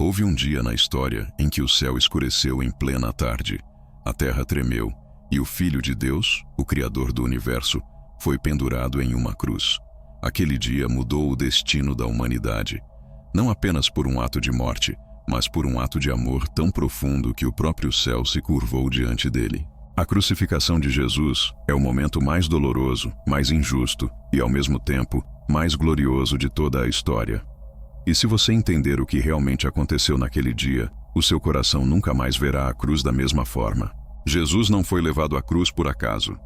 Houve um dia na história em que o céu escureceu em plena tarde, a terra tremeu e o Filho de Deus, o Criador do Universo, foi pendurado em uma cruz. Aquele dia mudou o destino da humanidade, não apenas por um ato de morte, mas por um ato de amor tão profundo que o próprio céu se curvou diante dele. A crucificação de Jesus é o momento mais doloroso, mais injusto e, ao mesmo tempo, mais glorioso de toda a história. E se você entender o que realmente aconteceu naquele dia, o seu coração nunca mais verá a cruz da mesma forma. Jesus não foi levado à cruz por acaso.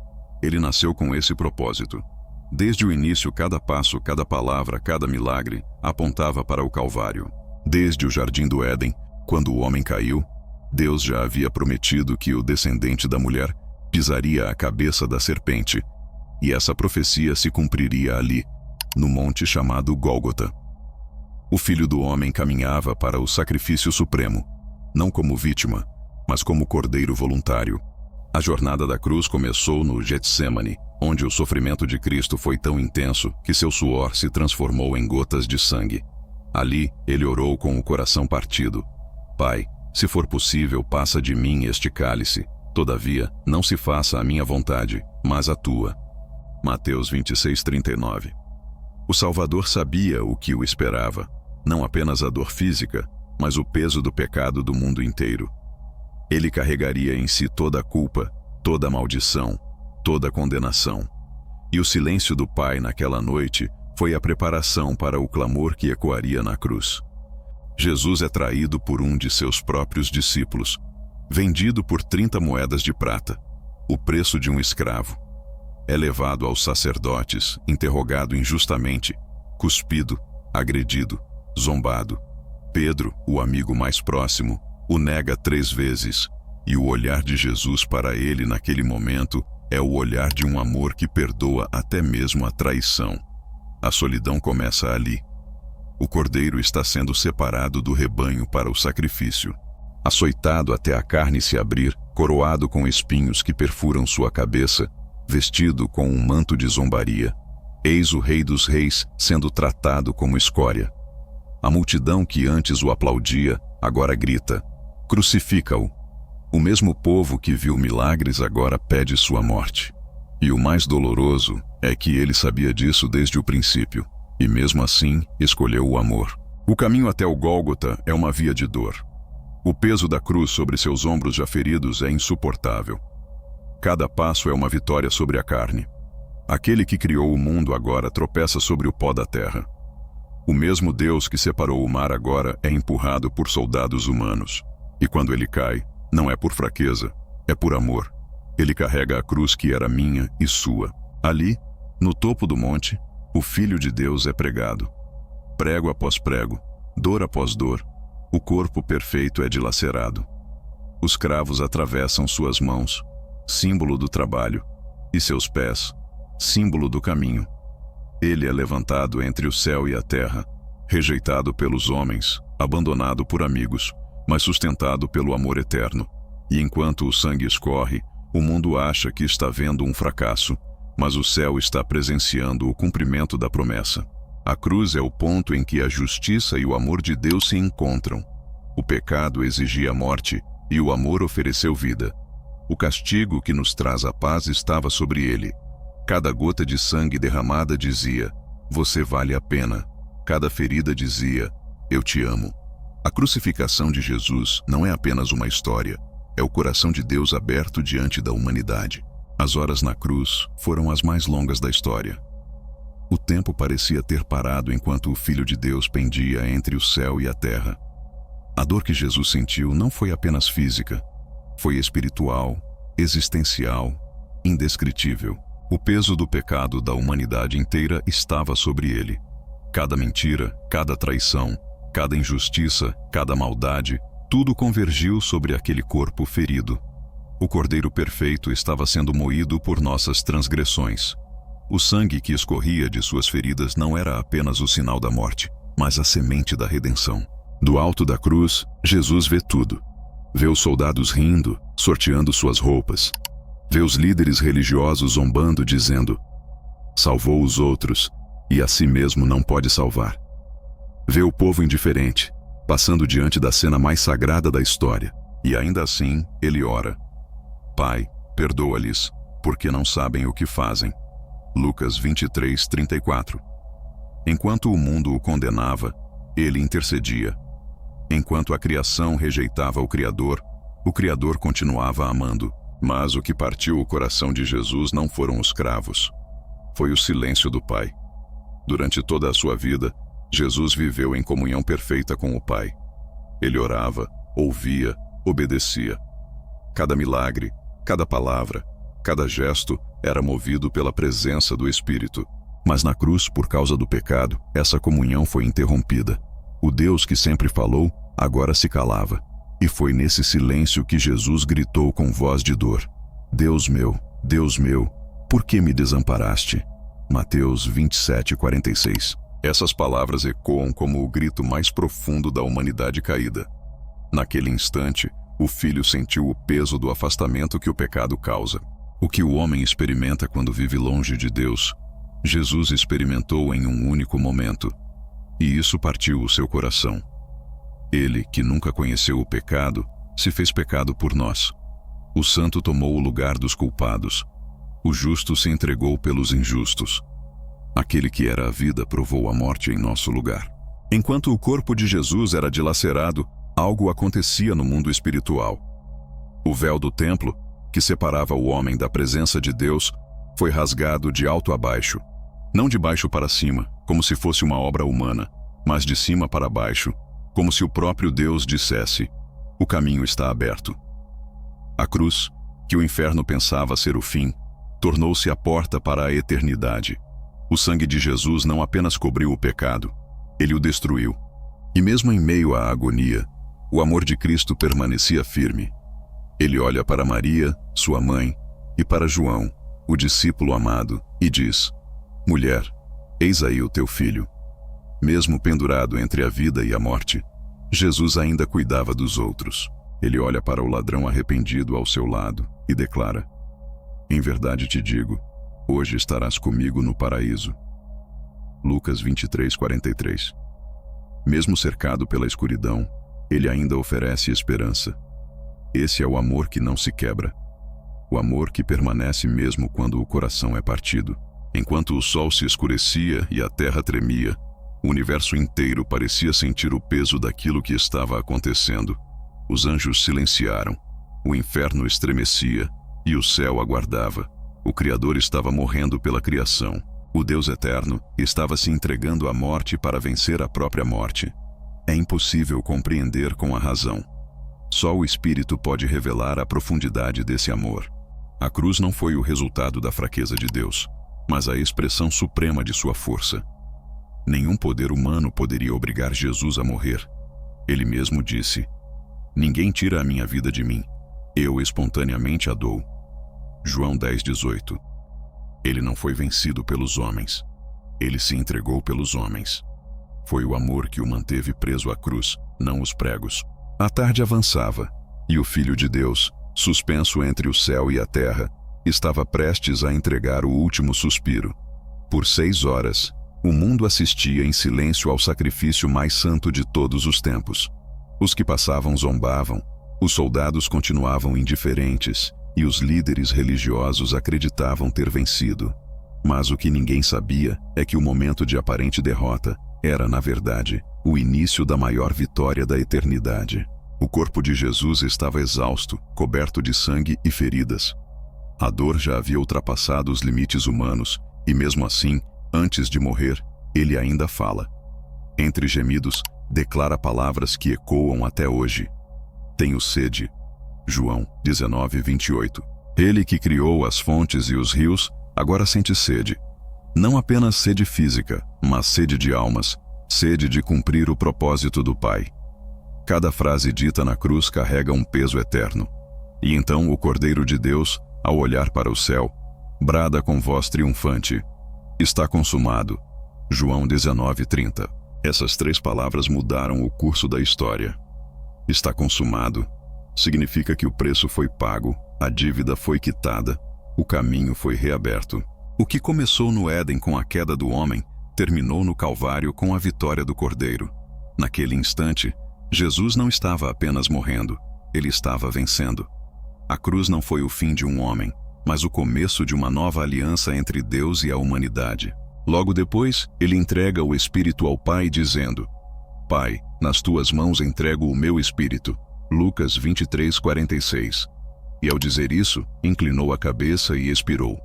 Ele nasceu com esse propósito. Desde o início, cada passo, cada palavra, cada milagre apontava para o Calvário. Desde o Jardim do Éden, quando o homem caiu, Deus já havia prometido que o descendente da mulher pisaria a cabeça da serpente, e essa profecia se cumpriria ali, no monte chamado Gólgota. O Filho do Homem caminhava para o sacrifício supremo, não como vítima, mas como cordeiro voluntário. A jornada da cruz começou no Getsêmani, onde o sofrimento de Cristo foi tão intenso que seu suor se transformou em gotas de sangue. Ali, ele orou com o coração partido. Pai, se for possível, passa de mim este cálice. Todavia, não se faça a minha vontade, mas a tua. Mateus 26:39. O Salvador sabia o que o esperava, não apenas a dor física, mas o peso do pecado do mundo inteiro. Ele carregaria em si toda a culpa, toda a maldição, toda a condenação. E o silêncio do Pai naquela noite foi a preparação para o clamor que ecoaria na cruz. Jesus é traído por um de seus próprios discípulos, vendido por 30 moedas de prata, o preço de um escravo. É levado aos sacerdotes, interrogado injustamente, cuspido, agredido, zombado. Pedro, o amigo mais próximo, o nega 3 vezes, e o olhar de Jesus para ele naquele momento é o olhar de um amor que perdoa até mesmo a traição. A solidão começa ali. O cordeiro está sendo separado do rebanho para o sacrifício. Açoitado até a carne se abrir, coroado com espinhos que perfuram sua cabeça, vestido com um manto de zombaria, eis o Rei dos Reis sendo tratado como escória. A multidão que antes o aplaudia, agora grita: crucifica-o. O mesmo povo que viu milagres agora pede sua morte. E o mais doloroso é que ele sabia disso desde o princípio, e mesmo assim escolheu o amor. O caminho até o Gólgota é uma via de dor. O peso da cruz sobre seus ombros já feridos é insuportável. Cada passo é uma vitória sobre a carne. Aquele que criou o mundo agora tropeça sobre o pó da terra. O mesmo Deus que separou o mar agora é empurrado por soldados humanos. E quando ele cai, não é por fraqueza, é por amor. Ele carrega a cruz que era minha e sua. Ali, no topo do monte, o Filho de Deus é pregado. Prego após prego, dor após dor, o corpo perfeito é dilacerado. Os cravos atravessam suas mãos, símbolo do trabalho, e seus pés, símbolo do caminho. Ele é levantado entre o céu e a terra, rejeitado pelos homens, abandonado por amigos, mas sustentado pelo amor eterno. E enquanto o sangue escorre, o mundo acha que está vendo um fracasso, mas o céu está presenciando o cumprimento da promessa. A cruz é o ponto em que a justiça e o amor de Deus se encontram. O pecado exigia morte e o amor ofereceu vida. O castigo que nos traz a paz estava sobre ele. Cada gota de sangue derramada dizia: você vale a pena. Cada ferida dizia: eu te amo. A crucificação de Jesus não é apenas uma história, é o coração de Deus aberto diante da humanidade. As horas na cruz foram as mais longas da história. O tempo parecia ter parado enquanto o Filho de Deus pendia entre o céu e a terra. A dor que Jesus sentiu não foi apenas física, foi espiritual, existencial, indescritível. O peso do pecado da humanidade inteira estava sobre ele. Cada mentira, cada traição, cada injustiça, cada maldade, tudo convergiu sobre aquele corpo ferido. O Cordeiro perfeito estava sendo moído por nossas transgressões. O sangue que escorria de suas feridas não era apenas o sinal da morte, mas a semente da redenção. Do alto da cruz, Jesus vê tudo. Vê os soldados rindo, sorteando suas roupas. Vê os líderes religiosos zombando, dizendo: salvou os outros, e a si mesmo não pode salvar. Vê o povo indiferente, passando diante da cena mais sagrada da história. E ainda assim, ele ora: Pai, perdoa-lhes, porque não sabem o que fazem. Lucas 23:34. Enquanto o mundo o condenava, ele intercedia. Enquanto a criação rejeitava o Criador continuava amando. Mas o que partiu o coração de Jesus não foram os cravos. Foi o silêncio do Pai. Durante toda a sua vida, Jesus viveu em comunhão perfeita com o Pai. Ele orava, ouvia, obedecia. Cada milagre, cada palavra, cada gesto era movido pela presença do Espírito. Mas na cruz, por causa do pecado, essa comunhão foi interrompida. O Deus que sempre falou, agora se calava. E foi nesse silêncio que Jesus gritou com voz de dor: Deus meu, por que me desamparaste? Mateus 27:46. Essas palavras ecoam como o grito mais profundo da humanidade caída. Naquele instante, o Filho sentiu o peso do afastamento que o pecado causa. O que o homem experimenta quando vive longe de Deus, Jesus experimentou em um único momento. E isso partiu o seu coração. Ele, que nunca conheceu o pecado, se fez pecado por nós. O santo tomou o lugar dos culpados. O justo se entregou pelos injustos. Aquele que era a vida provou a morte em nosso lugar. Enquanto o corpo de Jesus era dilacerado, algo acontecia no mundo espiritual. O véu do templo, que separava o homem da presença de Deus, foi rasgado de alto a baixo. Não de baixo para cima, como se fosse uma obra humana, mas de cima para baixo, como se o próprio Deus dissesse: o caminho está aberto. A cruz, que o inferno pensava ser o fim, tornou-se a porta para a eternidade. O sangue de Jesus não apenas cobriu o pecado, ele o destruiu. E mesmo em meio à agonia, o amor de Cristo permanecia firme. Ele olha para Maria, sua mãe, e para João, o discípulo amado, e diz: Mulher, eis aí o teu filho. Mesmo pendurado entre a vida e a morte, Jesus ainda cuidava dos outros. Ele olha para o ladrão arrependido ao seu lado e declara: Em verdade te digo, hoje estarás comigo no paraíso. Lucas 23:43. Mesmo cercado pela escuridão, ele ainda oferece esperança. Esse é o amor que não se quebra. O amor que permanece mesmo quando o coração é partido. Enquanto o sol se escurecia e a terra tremia, o universo inteiro parecia sentir o peso daquilo que estava acontecendo. Os anjos silenciaram, o inferno estremecia e o céu aguardava. O Criador estava morrendo pela criação. O Deus eterno estava se entregando à morte para vencer a própria morte. É impossível compreender com a razão. Só o Espírito pode revelar a profundidade desse amor. A cruz não foi o resultado da fraqueza de Deus, mas a expressão suprema de sua força. Nenhum poder humano poderia obrigar Jesus a morrer. Ele mesmo disse: Ninguém tira a minha vida de mim, eu espontaneamente a dou. João 10:18. Ele não foi vencido pelos homens. Ele se entregou pelos homens. Foi o amor que o manteve preso à cruz, não os pregos. A tarde avançava, e o Filho de Deus, suspenso entre o céu e a terra, estava prestes a entregar o último suspiro. Por 6 horas, o mundo assistia em silêncio ao sacrifício mais santo de todos os tempos. Os que passavam zombavam, os soldados continuavam indiferentes, e os líderes religiosos acreditavam ter vencido. Mas o que ninguém sabia é que o momento de aparente derrota era, na verdade, o início da maior vitória da eternidade. O corpo de Jesus estava exausto, coberto de sangue e feridas. A dor já havia ultrapassado os limites humanos, e mesmo assim, antes de morrer, ele ainda fala. Entre gemidos, declara palavras que ecoam até hoje. Tenho sede. João 19:28. Ele que criou as fontes e os rios, agora sente sede. Não apenas sede física, mas sede de almas, sede de cumprir o propósito do Pai. Cada frase dita na cruz carrega um peso eterno. E então o Cordeiro de Deus, ao olhar para o céu, brada com voz triunfante: Está consumado. João 19:30. Essas 3 palavras mudaram o curso da história. Está consumado significa que o preço foi pago, a dívida foi quitada, o caminho foi reaberto. O que começou no Éden com a queda do homem, terminou no Calvário com a vitória do Cordeiro. Naquele instante, Jesus não estava apenas morrendo, ele estava vencendo. A cruz não foi o fim de um homem, mas o começo de uma nova aliança entre Deus e a humanidade. Logo depois, ele entrega o Espírito ao Pai, dizendo: Pai, nas tuas mãos entrego o meu espírito. Lucas 23:46. E ao dizer isso, inclinou a cabeça e expirou.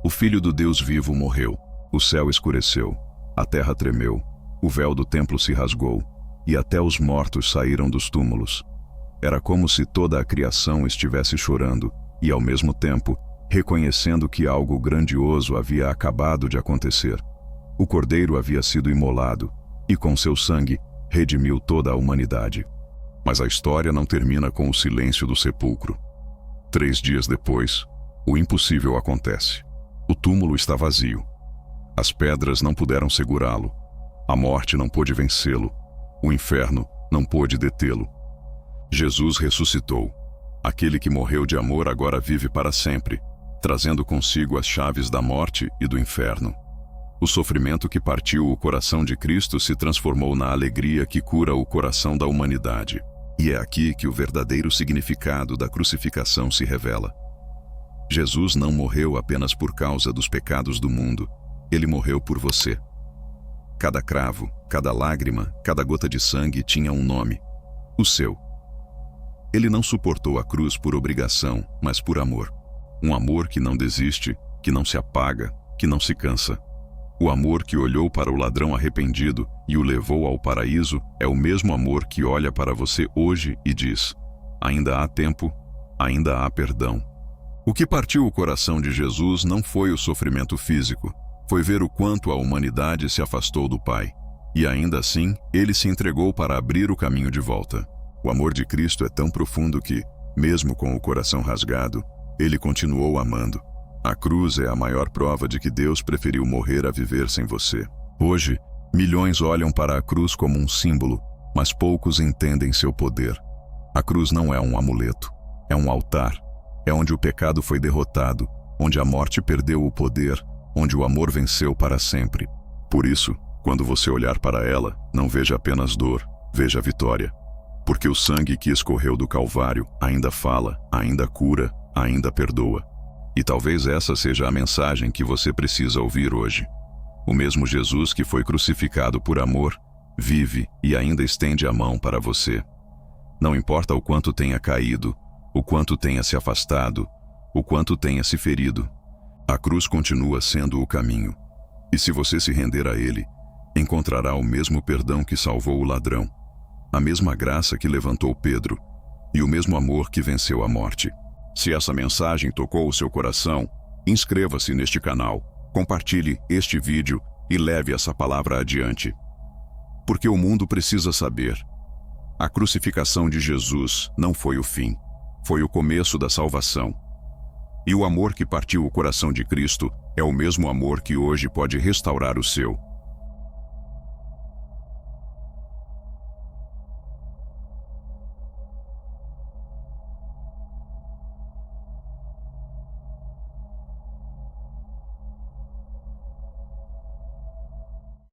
O Filho do Deus vivo morreu. O céu escureceu, a terra tremeu, o véu do templo se rasgou, e até os mortos saíram dos túmulos. Era como se toda a criação estivesse chorando e, ao mesmo tempo, reconhecendo que algo grandioso havia acabado de acontecer. O Cordeiro havia sido imolado e, com seu sangue, redimiu toda a humanidade. Mas a história não termina com o silêncio do sepulcro. 3 dias depois, o impossível acontece. O túmulo está vazio. As pedras não puderam segurá-lo. A morte não pôde vencê-lo. O inferno não pôde detê-lo. Jesus ressuscitou. Aquele que morreu de amor agora vive para sempre, trazendo consigo as chaves da morte e do inferno. O sofrimento que partiu o coração de Cristo se transformou na alegria que cura o coração da humanidade. E é aqui que o verdadeiro significado da crucificação se revela. Jesus não morreu apenas por causa dos pecados do mundo. Ele morreu por você. Cada cravo, cada lágrima, cada gota de sangue tinha um nome: o seu. Ele não suportou a cruz por obrigação, mas por amor. Um amor que não desiste, que não se apaga, que não se cansa. O amor que olhou para o ladrão arrependido e o levou ao paraíso é o mesmo amor que olha para você hoje e diz: ainda há tempo, ainda há perdão. O que partiu o coração de Jesus não foi o sofrimento físico, foi ver o quanto a humanidade se afastou do Pai. E ainda assim, ele se entregou para abrir o caminho de volta. O amor de Cristo é tão profundo que, mesmo com o coração rasgado, ele continuou amando. A cruz é a maior prova de que Deus preferiu morrer a viver sem você. Hoje, milhões olham para a cruz como um símbolo, mas poucos entendem seu poder. A cruz não é um amuleto, é um altar. É onde o pecado foi derrotado, onde a morte perdeu o poder, onde o amor venceu para sempre. Por isso, quando você olhar para ela, não veja apenas dor, veja a vitória. Porque o sangue que escorreu do Calvário ainda fala, ainda cura, ainda perdoa. E talvez essa seja a mensagem que você precisa ouvir hoje. O mesmo Jesus que foi crucificado por amor, vive e ainda estende a mão para você. Não importa o quanto tenha caído, o quanto tenha se afastado, o quanto tenha se ferido, a cruz continua sendo o caminho. E se você se render a ele, encontrará o mesmo perdão que salvou o ladrão, a mesma graça que levantou Pedro e o mesmo amor que venceu a morte. Se essa mensagem tocou o seu coração, inscreva-se neste canal, compartilhe este vídeo e leve essa palavra adiante. Porque o mundo precisa saber: a crucificação de Jesus não foi o fim, foi o começo da salvação. E o amor que partiu o coração de Cristo é o mesmo amor que hoje pode restaurar o seu.